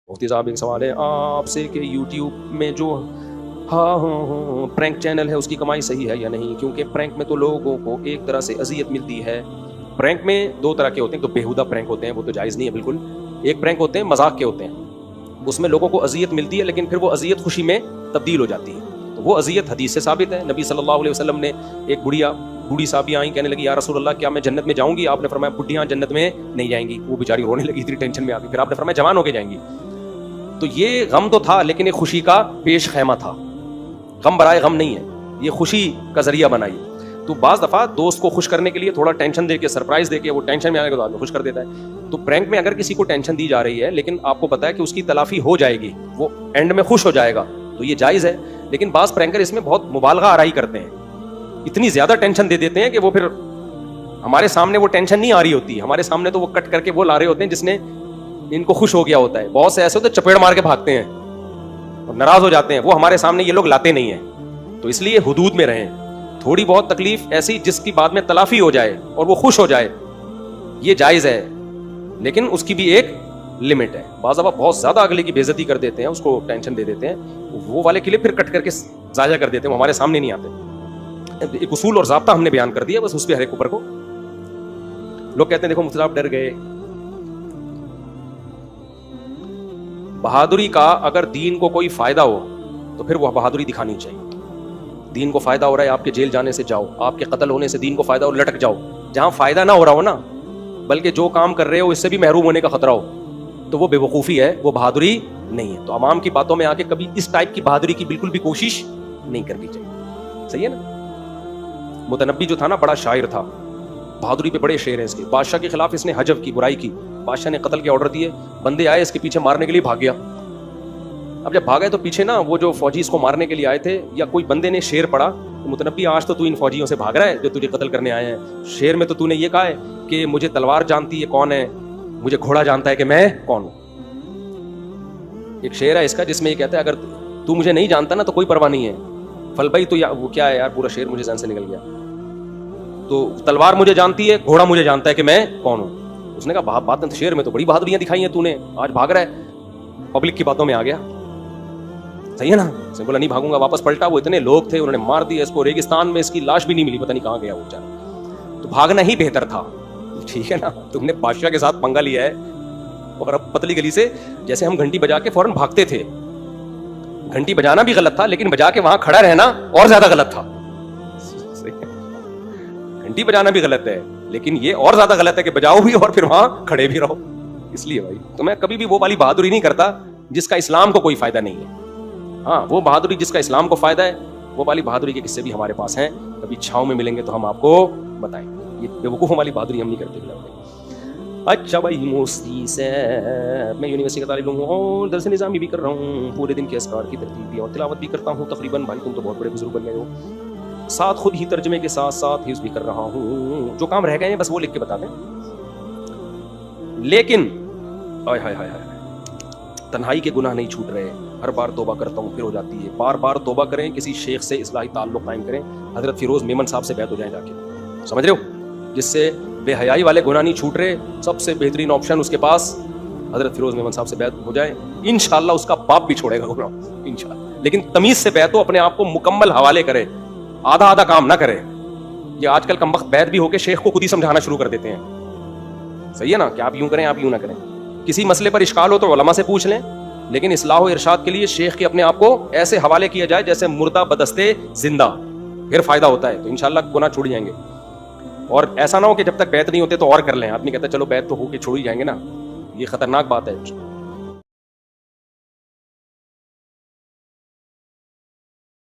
مفتی صاحب ایک سوال ہے آپ سے کہ یوٹیوب میں جو پرینک چینل ہے اس کی کمائی صحیح ہے یا نہیں، کیونکہ پرینک میں تو لوگوں کو ایک طرح سے اذیت ملتی ہے. پرینک میں دو طرح کے ہوتے ہیں، تو بیہودہ پرینک ہوتے ہیں وہ تو جائز نہیں ہے بالکل. ایک پرینک ہوتے ہیں مذاق کے ہوتے ہیں، اس میں لوگوں کو اذیت ملتی ہے لیکن پھر وہ اذیت خوشی میں تبدیل ہو جاتی ہے. تو وہ اذیت حدیث سے ثابت ہے. نبی صلی اللہ علیہ وسلم نے ایک بوڑھی صحابی آئیں، کہنے لگی یا رسول اللہ کیا میں جنت میں جاؤں گی؟ آپ نے فرمایا بڈھیاں جنت میں نہیں جائیں گی. وہ بیچاری رونے لگی، اتنی ٹینشن میں آ گئی. پھر آپ نے فرمایا جوان ہو کے جائیں گی. تو یہ غم تو تھا لیکن ایک خوشی کا پیش خیمہ تھا، غم برائے غم نہیں ہے، یہ خوشی کا ذریعہ بنائی. تو بعض دفعہ دوست کو خوش کرنے کے لیے تھوڑا ٹینشن دے کے، سرپرائز دے کے، وہ ٹینشن میں آنے کے بعد خوش کر دیتا ہے. تو پرینک میں اگر کسی کو ٹینشن دی جا رہی ہے لیکن آپ کو پتا ہے کہ اس کی تلافی ہو جائے گی، وہ اینڈ میں خوش ہو جائے گا، تو یہ جائز ہے. لیکن بعض پرینکر اس میں بہت مبالغہ آرائی کرتے ہیں، اتنی زیادہ ٹینشن دے دیتے ہیں کہ وہ پھر ہمارے سامنے وہ ٹینشن نہیں آ رہی ہوتی، ہمارے سامنے تو وہ کٹ کر کے وہ لا رہے ہوتے ہیں جس نے ان کو خوش ہو گیا ہوتا ہے. بہت سے ایسے ہوتے ہیں چپیڑ مار کے بھاگتے ہیں اور ناراض ہو جاتے ہیں، وہ ہمارے سامنے یہ لوگ لاتے نہیں ہیں. تو اس لیے حدود میں رہیں. تھوڑی بہت تکلیف ایسی جس کی بعد میں تلافی ہو جائے اور وہ خوش ہو جائے، یہ جائز ہے، لیکن اس کی بھی ایک لمٹ ہے. بعض دفعہ بہت زیادہ اگلے کی بے عزتی کر دیتے ہیں، اس کو ٹینشن دے دیتے ہیں، وہ والے کلپ پھر کٹ کر کے ضائع کر دیتے ہیں، وہ ہمارے سامنے نہیں آتے. ایک اصول اور ضابطہ ہم نے بیان کر دیا، بس اس پہ ہر ایک اوپر کو. لوگ کہتے ہیں دیکھو مفتی صاحب ڈر گئے. بہادری کا اگر دین کو کوئی فائدہ ہو تو پھر وہ بہادری دکھانی چاہیے. دین کو فائدہ ہو رہا ہے آپ کے جیل جانے سے، جاؤ. آپ کے قتل ہونے سے دین کو فائدہ ہو، لٹک جاؤ. جہاں فائدہ نہ ہو رہا ہو نا، بلکہ جو کام کر رہے ہو اس سے بھی محروم ہونے کا خطرہ ہو، تو وہ بے وقوفی ہے، وہ بہادری نہیں ہے. تو عوام کی باتوں میں آ کے کبھی اس ٹائپ کی بہادری کی بالکل بھی کوشش نہیں کرنی چاہیے. صحیح ہے نا؟ متنبی جو تھا نا بڑا شاعر تھا، بہادری پہ بڑے شعر ہیں اس کے. بادشاہ کے خلاف اس نے حجب کی، برائی کی. بادشاہ نے قتل کے آرڈر دیے، بندے آئے اس کے پیچھے مارنے کے لیے، بھاگ گیا. اب جب بھاگے تو پیچھے نا وہ جو فوجی اس کو مارنے کے لیے آئے تھے، یا کوئی بندے نے شعر پڑھا، متنبی آج تو ان فوجیوں سے بھاگ رہا ہے جو تجھے قتل کرنے آئے ہیں. شعر میں تو نے یہ کہا ہے کہ مجھے تلوار جانتی ہے کون ہے، مجھے گھوڑا جانتا ہے کہ میں کون ہوں. ایک شعر ہے اس کا جس میں یہ کہتا ہے اگر تو مجھے نہیں جانتا نا تو کوئی پرواہ نہیں ہے. فل بھائی تو وہ کیا ہے یار، پورا شعر مجھے ذہن سے نکل گیا. تو تلوار مجھے جانتی ہے، گھوڑا مجھے جانتا ہے کہ میں کون ہوں. اس نے کہا بات شعر میں تو بڑی بہادریاں دکھائی ہیں تو نے، آج بھاگ رہا ہے، پبلک کی باتوں میں آ گیا. صحیح ہے نا؟ اس نے بولا نہیں بھاگوں گا. واپس پلٹا، وہ اتنے لوگ تھے انہوں نے مار دیا اس کو. ریگستان میں اس کی لاش بھی نہیں ملی، پتہ نہیں کہاں گیا وہ بیچارہ. تو بھاگنا ہی بہتر تھا. ٹھیک ہے نا؟ تم نے بادشاہ کے ساتھ پنگا لیا ہے، اور اب پتلی گلی سے جیسے ہم گھنٹی بجا کے فوراً بھاگتے تھے، گھنٹی بجانا بھی غلط تھا لیکن بجا کے وہاں کھڑا رہنا اور زیادہ غلط تھا. گھنٹی بجانا بھی غلط ہے لیکن یہ اور زیادہ غلط ہے کہ بجاؤ بھی اور پھر وہاں کھڑے بھی رہو. اس لیے بھائی تو میں کبھی بھی وہ والی بہادری نہیں کرتا جس کا اسلام کو کوئی فائدہ نہیں ہے. ہاں وہ بہادری جس کا اسلام کو فائدہ ہے، وہ والی بہادری کے قصے بھی ہمارے پاس ہیں، کبھی چھاؤں میں ملیں گے تو ہم آپ کو بتائیں. یہ بے وقوفوں والی بہادری ہم نہیں کرتے. اچھا بھائی موسی سے میں یونیورسٹی کا طالب ہوں اور درس نظامی بھی کر رہا ہوں، پورے دن کے اذکار کی ترتیب بھی اور تلاوت بھی کرتا ہوں تقریباً. بھائی تم تو بہت بڑے بزرگ بن گئے ہو. ساتھ خود ہی ترجمے کے ساتھ ساتھ حفظ بھی کر رہا ہوں. جو کام رہ گئے ہیں بس وہ لکھ کے بتا دیں. لیکن تنہائی کے گناہ نہیں چھوٹ رہے. ہر بار توبہ کرتا ہوں پھر ہو جاتی ہے. بار بار توبہ کریں، کسی شیخ سے اصلاحی تعلق قائم کریں. حضرت فیروز میمن صاحب سے بیعت ہو جائیں جا کے، سمجھ رہے ہو؟ جس سے بے حیائی والے گناہ نہیں چھوٹ رہے، سب سے بہترین آپشن اس کے پاس حضرت فیروز میمن صاحب سے بیعت ہو جائے. انشاءاللہ اس کا باپ بھی چھوڑے گا گناہ انشاءاللہ. لیکن تمیز سے بیعت ہو، اپنے آپ کو مکمل حوالے کرے، آدھا آدھا کام نہ کرے. یہ آج کل کمبخت بیعت بھی ہو کے شیخ کو خود ہی سمجھانا شروع کر دیتے ہیں. صحیح ہے نا کہ آپ یوں کریں، آپ یوں نہ کریں. کسی مسئلے پر اشکال ہو تو علماء سے پوچھ لیں، لیکن اصلاح و ارشاد کے لیے شیخ کے اپنے آپ کو ایسے حوالے کیا جائے جیسے مردہ بدستے زندہ، پھر فائدہ ہوتا ہے. تو انشاءاللہ گناہ چھوڑ جائیں گے. اور ایسا نہ ہو کہ جب تک بیعت نہیں ہوتے تو اور کر لیں. آدمی کہتا ہے چلو بیعت تو ہو کے چھوڑ ہی جائیں گے نا، یہ خطرناک بات ہے.